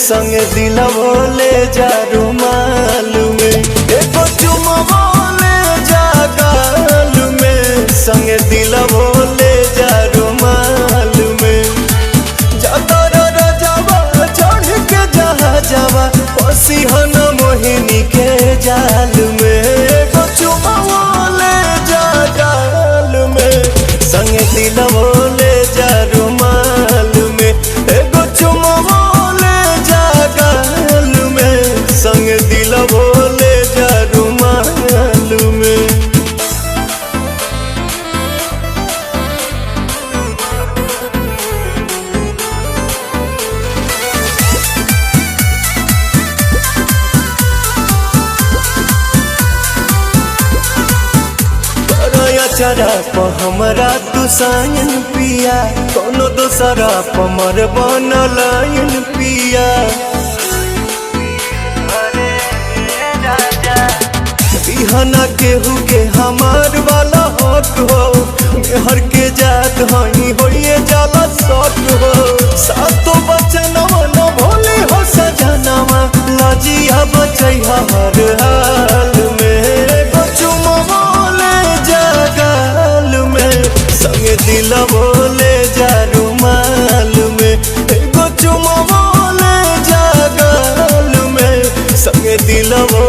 संग दिलवो ले जा रुमाल में, एगो चुमवो ले जा गाल में, संग दिलवो ले जा रुमाल में। जातर रजावा चढ़ के जहा जावा पसीहन मोहिनी के जाल में, एगो चुमवो ले जा गाल में, संग दिलवो ले जा रुमाल में, एगो चुमवो ले जा गाल में, संग दिलवो ले जा रुमाल में। चरा प हमरा तू सायन पिया, कोनो दोसरा प मर बनलायन पिया। बिहना केहू के हमार वाला हक हो, मेहर के जात हई होइए जाला शक हो। सातो बचनवा न भोली हो सजनवा, लजिया बचैहा हर हाल में, एगो चुमवो ले जा गाल में, संग दिलवो ले जा रुमाल में, एगो चुमवो ले जा गाल में, संग दिलवो